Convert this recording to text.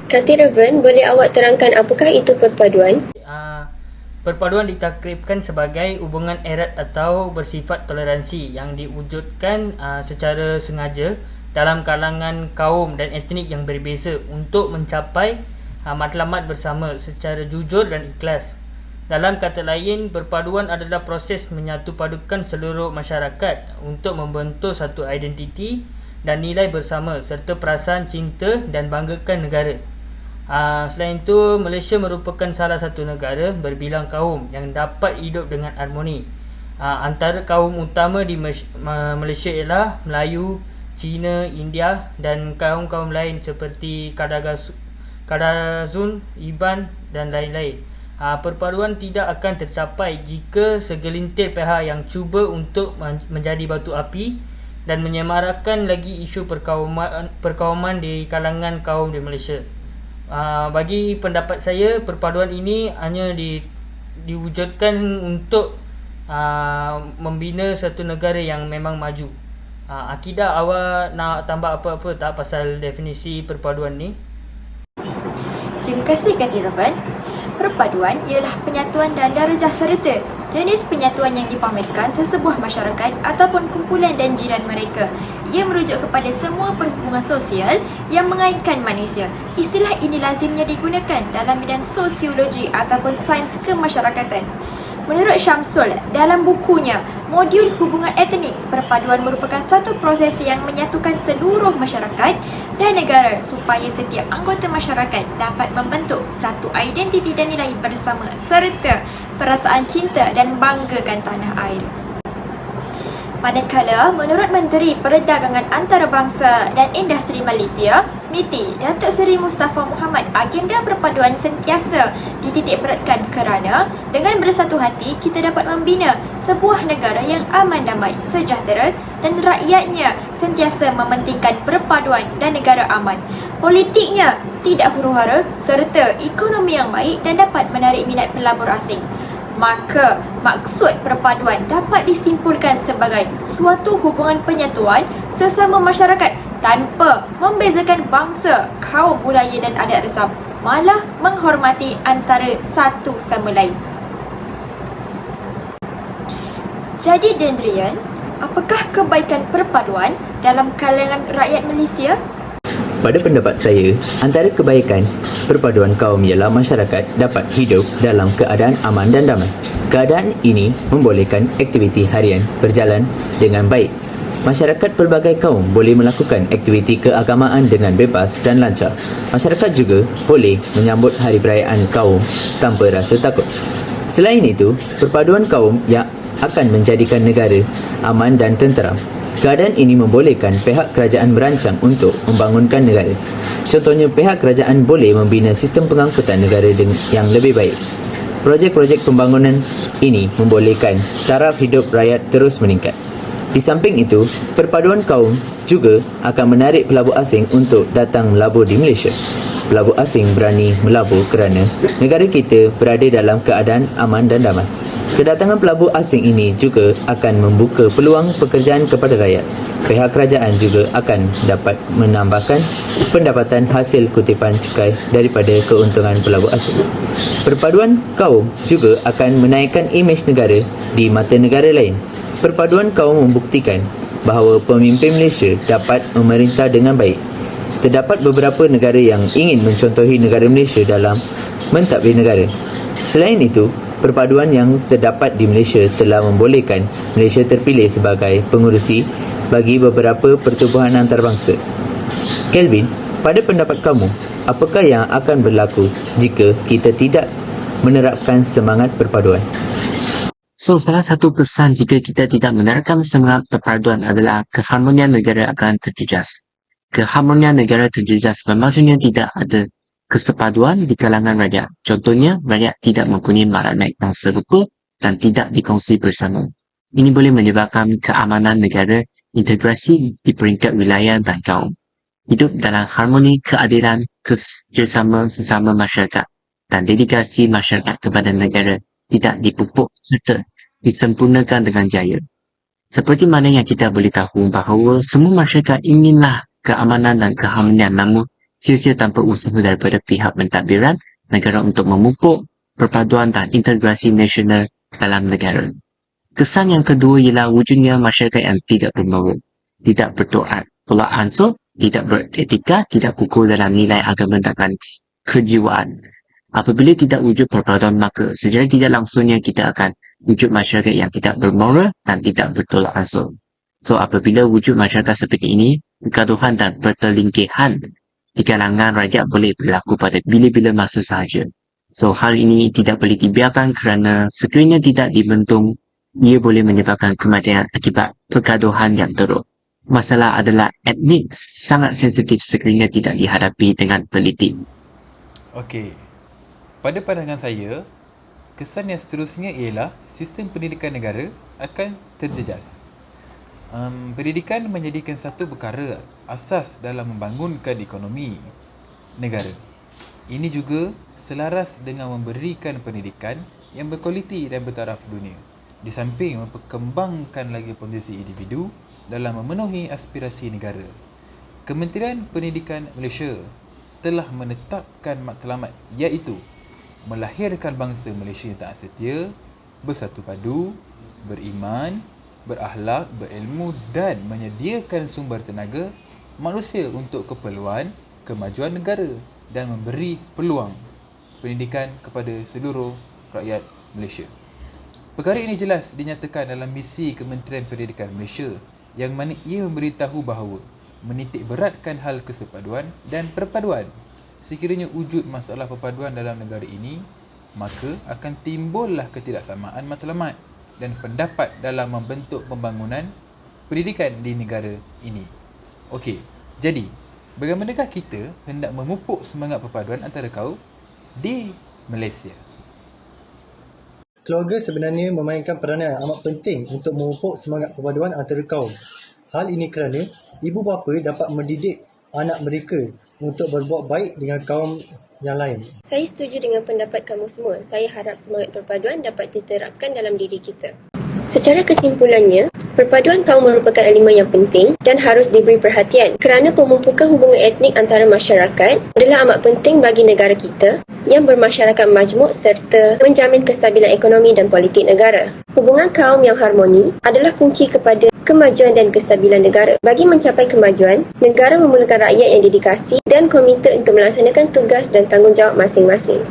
Kati Revan, boleh awak terangkan apakah itu perpaduan? Perpaduan ditakrifkan sebagai hubungan erat atau bersifat toleransi yang diwujudkan secara sengaja dalam kalangan kaum dan etnik yang berbeza untuk mencapai matlamat bersama secara jujur dan ikhlas. Dalam kata lain, perpaduan adalah proses menyatupadukan seluruh masyarakat untuk membentuk satu identiti dan nilai bersama serta perasaan cinta dan banggakan negara. Selain itu, Malaysia merupakan salah satu negara berbilang kaum yang dapat hidup dengan harmoni. Antara kaum utama di Malaysia ialah Melayu, Cina, India dan kaum-kaum lain seperti Kadazun, Iban dan lain-lain. Perpaduan tidak akan tercapai jika segelintir pihak yang cuba untuk menjadi batu api dan menyemarakkan lagi isu perkauman di kalangan kaum di Malaysia. Bagi pendapat saya, perpaduan ini hanya diwujudkan untuk membina satu negara yang memang maju. Akidah, awak nak tambah apa-apa tak pasal definisi perpaduan ni? Terima kasih Kati Revan. Perpaduan ialah penyatuan dan darjah serta jenis penyatuan yang dipamerkan sesebuah masyarakat ataupun kumpulan dan jiran mereka. Ia merujuk kepada semua perhubungan sosial yang mengaitkan manusia. Istilah ini lazimnya digunakan dalam bidang sosiologi ataupun sains kemasyarakatan. Menurut Syamsul, dalam bukunya Modul Hubungan Etnik, perpaduan merupakan satu proses yang menyatukan seluruh masyarakat dan negara supaya setiap anggota masyarakat dapat membentuk satu identiti dan nilai bersama serta perasaan cinta dan banggakan tanah air. Manakala, menurut Menteri Perdagangan Antarabangsa dan Industri Malaysia, MITI, Datuk Seri Mustafa Muhammad, agenda perpaduan sentiasa dititikberatkan kerana dengan bersatu hati kita dapat membina sebuah negara yang aman damai, sejahtera dan rakyatnya sentiasa mementingkan perpaduan dan negara aman. Politiknya tidak huru-hara serta ekonomi yang baik dan dapat menarik minat pelabur asing. Maka, maksud perpaduan dapat disimpulkan sebagai suatu hubungan penyatuan sesama masyarakat tanpa membezakan bangsa, kaum, budaya dan adat resam, malah menghormati antara satu sama lain. Jadi Dendrian, apakah kebaikan perpaduan dalam kalangan rakyat Malaysia? Pada pendapat saya, antara kebaikan perpaduan kaum ialah masyarakat dapat hidup dalam keadaan aman dan damai. Keadaan ini membolehkan aktiviti harian berjalan dengan baik. Masyarakat pelbagai kaum boleh melakukan aktiviti keagamaan dengan bebas dan lancar. Masyarakat juga boleh menyambut hari perayaan kaum tanpa rasa takut. Selain itu, perpaduan kaum yang akan menjadikan negara aman dan tenteram. Keadaan ini membolehkan pihak kerajaan merancang untuk membangunkan negara. Contohnya, pihak kerajaan boleh membina sistem pengangkutan negara yang lebih baik. Projek-projek pembangunan ini membolehkan taraf hidup rakyat terus meningkat. Di samping itu, perpaduan kaum juga akan menarik pelabur asing untuk datang melabur di Malaysia. Pelabur asing berani melabur kerana negara kita berada dalam keadaan aman dan damai. Kedatangan pelabur asing ini juga akan membuka peluang pekerjaan kepada rakyat. Pihak kerajaan juga akan dapat menambahkan pendapatan hasil kutipan cukai daripada keuntungan pelabur asing. Perpaduan kaum juga akan menaikkan imej negara di mata negara lain. Perpaduan kaum membuktikan bahawa pemimpin Malaysia dapat memerintah dengan baik. Terdapat beberapa negara yang ingin mencontohi negara Malaysia dalam mentadbir negara. Selain itu, perpaduan yang terdapat di Malaysia telah membolehkan Malaysia terpilih sebagai pengurusi bagi beberapa pertubuhan antarabangsa. Kelvin, pada pendapat kamu, apakah yang akan berlaku jika kita tidak menerapkan semangat perpaduan? So, salah satu kesan jika kita tidak menerapkan semangat perpaduan adalah keharmonian negara akan terjejas. Keharmonian negara terjejas bermaksudnya tidak ada kesepaduan di kalangan rakyat. Contohnya, rakyat tidak mempunyai maklumat yang serupa dan tidak dikongsi bersama. Ini boleh menyebabkan keamanan negara, integrasi di peringkat wilayah dan kaum. Hidup dalam harmoni, keadilan, kerjasama sesama masyarakat dan dedikasi masyarakat kepada negara tidak dipupuk serta disempurnakan dengan jaya. Seperti mana yang kita boleh tahu bahawa semua masyarakat inginlah keamanan dan keharmonian, namun sia-sia tanpa usaha daripada pihak pentadbiran negara untuk memupuk perpaduan dan integrasi nasional dalam negara. Kesan yang kedua ialah wujudnya masyarakat yang tidak bermoral, tidak bertolak ansur, tidak beretika, tidak kukuh dalam nilai agama dan kejiwaan. Apabila tidak wujud perpaduan, maka secara tidak langsungnya kita akan wujud masyarakat yang tidak bermoral dan tidak bertolak ansur. So, apabila wujud masyarakat seperti ini, kegaduhan dan pertelingkihan di kalangan rakyat boleh berlaku pada bila-bila masa sahaja. So, hal ini tidak boleh dibiarkan kerana sekiranya tidak dibentung, ia boleh menyebabkan kematian akibat pergaduhan yang teruk. Masalah adalah etnik sangat sensitif sekiranya tidak dihadapi dengan teliti. Okey. Pada pandangan saya, kesan yang seterusnya ialah sistem pendidikan negara akan terjejas. Pendidikan menjadikan satu perkara asas dalam membangunkan ekonomi negara. Ini juga selaras dengan memberikan pendidikan yang berkualiti dan bertaraf dunia, di samping memperkembangkan lagi posisi individu dalam memenuhi aspirasi negara. Kementerian Pendidikan Malaysia telah menetapkan matlamat iaitu melahirkan bangsa Malaysia yang taat setia, bersatu padu, beriman, berakhlak, berilmu dan menyediakan sumber tenaga manusia untuk keperluan kemajuan negara dan memberi peluang pendidikan kepada seluruh rakyat Malaysia. Perkara ini jelas dinyatakan dalam misi Kementerian Pendidikan Malaysia yang mana ia memberitahu bahawa menitik beratkan hal kesepaduan dan perpaduan. Sekiranya wujud masalah perpaduan dalam negara ini, maka akan timbullah ketidaksamaan matlamat dan pendapat dalam membentuk pembangunan pendidikan di negara ini. Okey, jadi bagaimanakah kita hendak memupuk semangat perpaduan antara kaum di Malaysia? Keluarga sebenarnya memainkan peranan yang amat penting untuk memupuk semangat perpaduan antara kaum. Hal ini kerana ibu bapa dapat mendidik anak mereka untuk berbuat baik dengan kaum yang lain. Saya setuju dengan pendapat kamu semua. Saya harap semangat perpaduan dapat diterapkan dalam diri kita. Secara kesimpulannya, perpaduan kaum merupakan elemen yang penting dan harus diberi perhatian kerana pemumpukan hubungan etnik antara masyarakat adalah amat penting bagi negara kita yang bermasyarakat majmuk serta menjamin kestabilan ekonomi dan politik negara. Hubungan kaum yang harmoni adalah kunci kepada kemajuan dan kestabilan negara. Bagi mencapai kemajuan, negara memerlukan rakyat yang dedikasi dan komited untuk melaksanakan tugas dan tanggungjawab masing-masing.